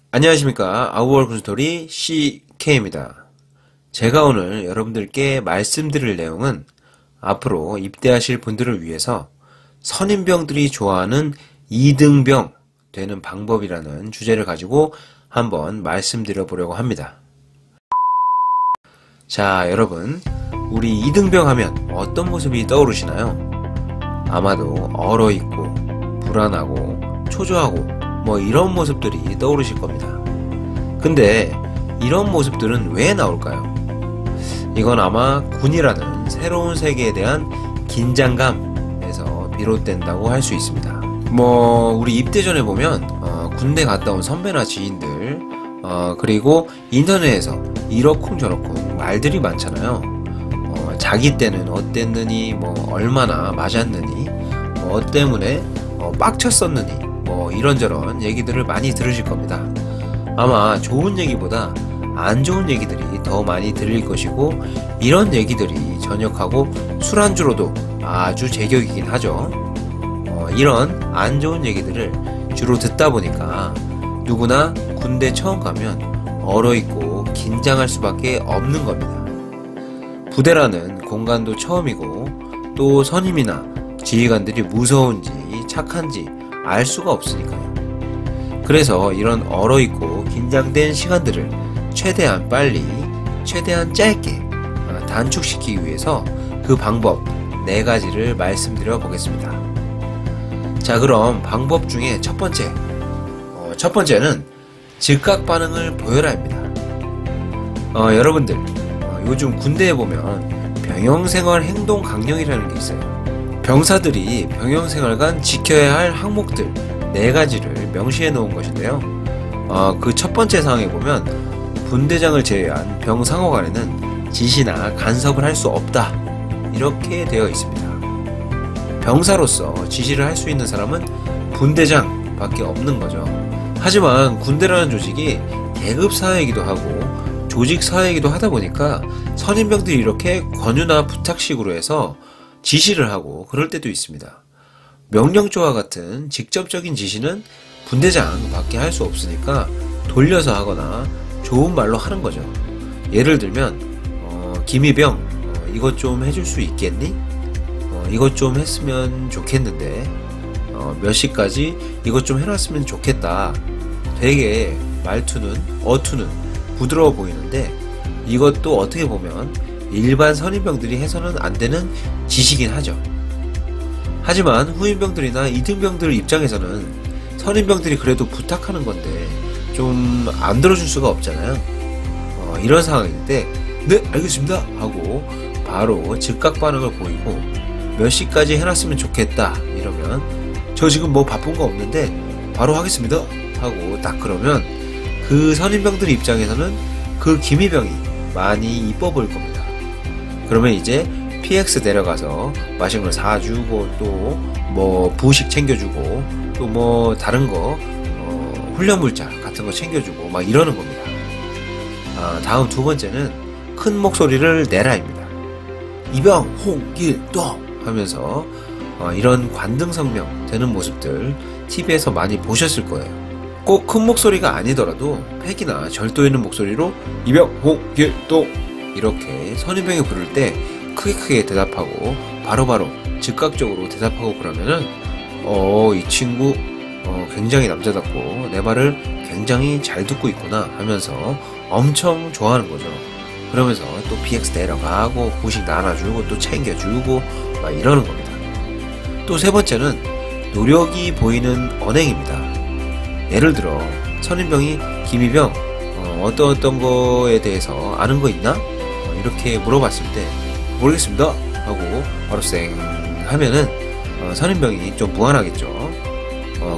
안녕하십니까. 아우월 군스토리 CK입니다. 제가 오늘 여러분들께 말씀드릴 내용은 앞으로 입대하실 분들을 위해서 선임병들이 좋아하는 2등병 되는 방법이라는 주제를 가지고 한번 말씀드려 보려고 합니다. 자, 여러분, 우리 2등병 하면 어떤 모습이 떠오르시나요? 아마도 얼어있고 불안하고 초조하고 이런 모습들이 떠오르실 겁니다. 근데 이런 모습들은 왜 나올까요? 이건 아마 군이라는 새로운 세계에 대한 긴장감에서 비롯된다고 할 수 있습니다. 우리 입대 전에 보면 군대 갔다 온 선배나 지인들 그리고 인터넷에서 이러쿵 저러쿵 말들이 많잖아요. 자기 때는 어땠느니, 얼마나 맞았느니, 때문에 빡쳤었느니, 이런저런 얘기들을 많이 들으실 겁니다. 아마 좋은 얘기보다 안 좋은 얘기들이 더 많이 들릴 것이고, 이런 얘기들이 전역하고 술안주로도 아주 제격이긴 하죠. 이런 안 좋은 얘기들을 주로 듣다 보니까 누구나 군대 처음 가면 얼어있고 긴장할 수밖에 없는 겁니다. 부대라는 공간도 처음이고, 또 선임이나 지휘관들이 무서운지 착한지 알 수가 없으니까요. 그래서 이런 얼어있고 긴장된 시간들을 최대한 빨리, 최대한 짧게 단축시키기 위해서 그 방법 4가지를 말씀드려 보겠습니다. 자, 그럼 방법 중에 첫 번째는 즉각 반응을 보여라입니다. 여러분들, 요즘 군대에 보면 병영생활 행동 강령이라는 게 있어요. 병사들이 병영생활간 지켜야 할 항목들 4가지를 명시해 놓은 것인데요. 그 첫 번째 사항에 보면 분대장을 제외한 병상호간에는 지시나 간섭을 할 수 없다, 이렇게 되어 있습니다. 병사로서 지시를 할 수 있는 사람은 분대장 밖에 없는 거죠. 하지만 군대라는 조직이 계급 사회이기도 하고 조직 사회이기도 하다 보니까 선임병들이 이렇게 권유나 부탁식으로 해서 지시를 하고 그럴 때도 있습니다. 명령조와 같은 직접적인 지시는 분대장 밖에 할 수 없으니까 돌려서 하거나 좋은 말로 하는 거죠. 예를 들면 김희병, 이것 좀 해줄 수 있겠니? 이것 좀 했으면 좋겠는데, 몇 시까지 이것 좀 해놨으면 좋겠다. 되게 말투는, 어투는 부드러워 보이는데, 이것도 어떻게 보면 일반 선임병들이 해서는 안 되는 지시긴 하죠. 하지만 후임병들이나 2등병들 입장에서는 선임병들이 그래도 부탁하는 건데 좀 안 들어줄 수가 없잖아요. 이런 상황일 때 네, 알겠습니다 하고 바로 즉각 반응을 보이고, 몇 시까지 해놨으면 좋겠다 이러면 저 지금 바쁜 거 없는데 바로 하겠습니다 하고 딱 그러면 그 선임병들 입장에서는 그 김희병이 많이 이뻐 보일 겁니다. 그러면 이제 PX 내려가서 맛있는 거 사주고, 또 부식 챙겨주고, 또 다른 거 훈련물자 같은 거 챙겨주고 막 이러는 겁니다. 다음 두 번째는 큰 목소리를 내라입니다. 이병 홍길동 하면서 이런 관등성명 되는 모습들 TV에서 많이 보셨을 거예요. 꼭 큰 목소리가 아니더라도 패기나 절도 있는 목소리로 이병 홍길동 이렇게 선임병이 부를 때 크게 대답하고 바로바로 즉각적으로 대답하고 그러면은 이 친구 굉장히 남자답고 내 말을 굉장히 잘 듣고 있구나 하면서 엄청 좋아하는 거죠. 그러면서 또 PX 내려가고 부식 나눠주고 또 챙겨주고 막 이러는 겁니다. 또 세 번째는 노력이 보이는 언행입니다. 예를 들어 선임병이 김희병 어떤 거에 대해서 아는 거 있나? 이렇게 물어봤을 때 모르겠습니다 하고 바로 쌩 하면은 선임병이 좀 무안하겠죠.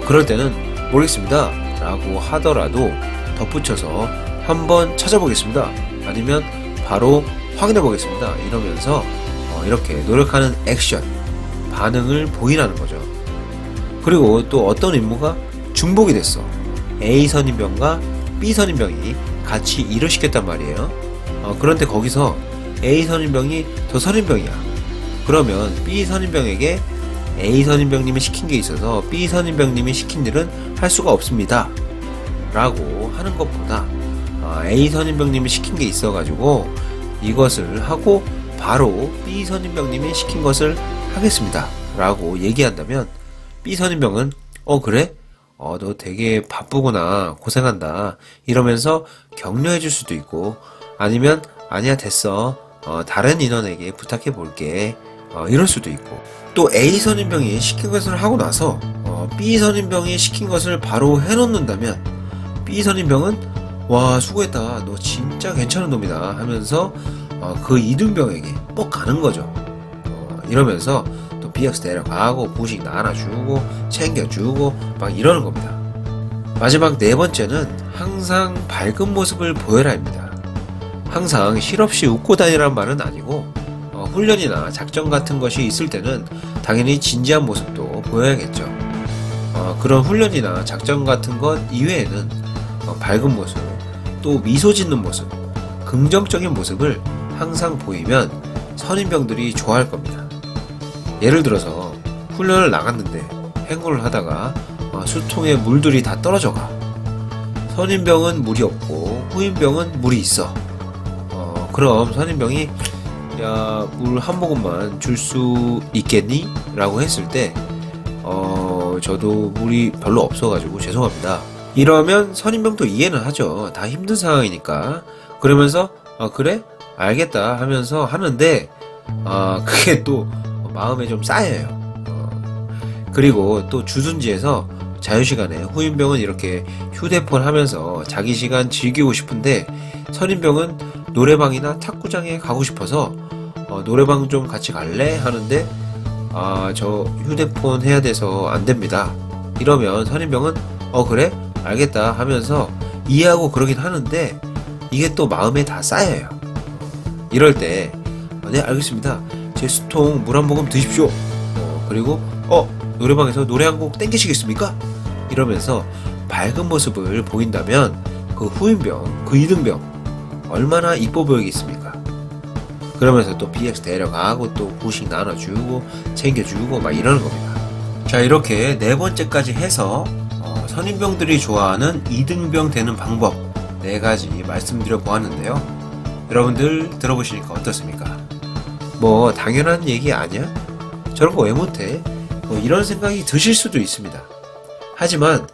그럴 때는 모르겠습니다 라고 하더라도 덧붙여서 한번 찾아보겠습니다, 아니면 바로 확인해 보겠습니다 이러면서 이렇게 노력하는 액션 반응을 보이라는 거죠. 그리고 또 어떤 임무가 중복이 됐어. A 선임병과 B 선임병이 같이 일을 시켰단 말이에요. 그런데 거기서 A 선임병이 더 선임병이야. 그러면 B 선임병에게 A 선임병님이 시킨 게 있어서 B 선임병님이 시킨 일은 할 수가 없습니다 라고 하는 것보다 A 선임병님이 시킨 게 있어가지고 이것을 하고 바로 B 선임병님이 시킨 것을 하겠습니다 라고 얘기한다면 B 선임병은 그래? 너 되게 바쁘구나, 고생한다 이러면서 격려해 줄 수도 있고, 아니면 아니야 됐어, 다른 인원에게 부탁해 볼게, 이럴 수도 있고. 또 A 선임병이 시킨 것을 하고 나서 B 선임병이 시킨 것을 바로 해놓는다면 B 선임병은 와 수고했다, 너 진짜 괜찮은 놈이다 하면서 그 이등병에게 뻑 가는 거죠. 이러면서 또 BX 데려가고 부식 나눠주고 챙겨주고 막 이러는 겁니다. 마지막 네 번째는 항상 밝은 모습을 보여라입니다. 항상 실없이 웃고 다니란 말은 아니고 훈련이나 작전 같은 것이 있을 때는 당연히 진지한 모습도 보여야겠죠. 그런 훈련이나 작전 같은 것 이외에는 밝은 모습, 또 미소 짓는 모습, 긍정적인 모습을 항상 보이면 선임병들이 좋아할 겁니다. 예를 들어서 훈련을 나갔는데 행군을 하다가 수통에 물들이 다 떨어져가. 선임병은 물이 없고 후임병은 물이 있어. 그럼 선임병이 야, 물 한 모금만 줄 수 있겠니? 라고 했을 때 저도 물이 별로 없어가지고 죄송합니다. 이러면 선임병도 이해는 하죠. 다 힘든 상황이니까. 그러면서 그래? 알겠다 하면서 하는데 그게 또 마음에 좀 쌓여요. 그리고 또 주둔지에서 자유시간에 후임병은 이렇게 휴대폰 하면서 자기 시간 즐기고 싶은데 선임병은 노래방이나 탁구장에 가고 싶어서 노래방 좀 같이 갈래? 하는데 저 휴대폰 해야 돼서 안 됩니다. 이러면 선임병은 그래? 알겠다 하면서 이해하고 그러긴 하는데 이게 또 마음에 다 쌓여요. 이럴 때 네 알겠습니다, 제 수통 물 한 모금 드십시오. 그리고 노래방에서 노래 한 곡 땡기시겠습니까? 이러면서 밝은 모습을 보인다면 그 후임병, 그 이등병 얼마나 이뻐 보이겠습니까? 그러면서 또 BX 데려가고 또 부식 나눠주고 챙겨주고 막 이러는 겁니다. 자, 이렇게 네 번째까지 해서 선임병들이 좋아하는 이등병 되는 방법 4가지 말씀드려 보았는데요. 여러분들 들어보시니까 어떻습니까? 뭐 당연한 얘기 아니야? 저런 거 왜 못해? 이런 생각이 드실 수도 있습니다. 하지만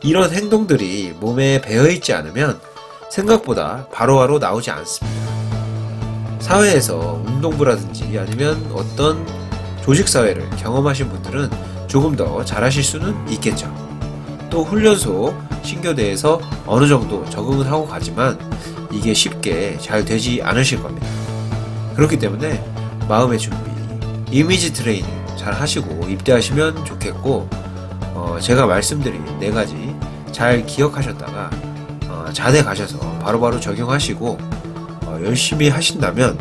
이런 행동들이 몸에 배어있지 않으면 생각보다 바로바로 나오지 않습니다. 사회에서 운동부라든지 아니면 어떤 조직사회를 경험하신 분들은 조금 더 잘하실 수는 있겠죠. 또 훈련소, 신교대에서 어느 정도 적응은 하고 가지만 이게 쉽게 잘 되지 않으실 겁니다. 그렇기 때문에 마음의 준비, 이미지 트레이닝 잘 하시고 입대하시면 좋겠고, 제가 말씀드린 4가지 잘 기억하셨다가 자대 가셔서 바로바로 적용하시고 열심히 하신다면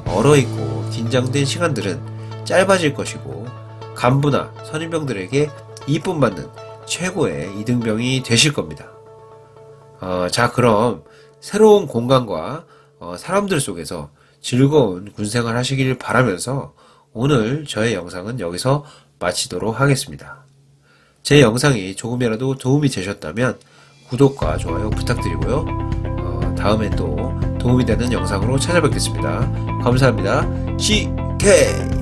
얼어있고 긴장된 시간들은 짧아질 것이고 간부나 선임병들에게 이쁨 받는 최고의 이등병이 되실 겁니다. 자, 그럼 새로운 공간과 사람들 속에서 즐거운 군생활 하시길 바라면서 오늘 저의 영상은 여기서 마치도록 하겠습니다. 제 영상이 조금이라도 도움이 되셨다면 구독과 좋아요 부탁드리고요. 다음에 또 도움이 되는 영상으로 찾아뵙겠습니다. 감사합니다. GK!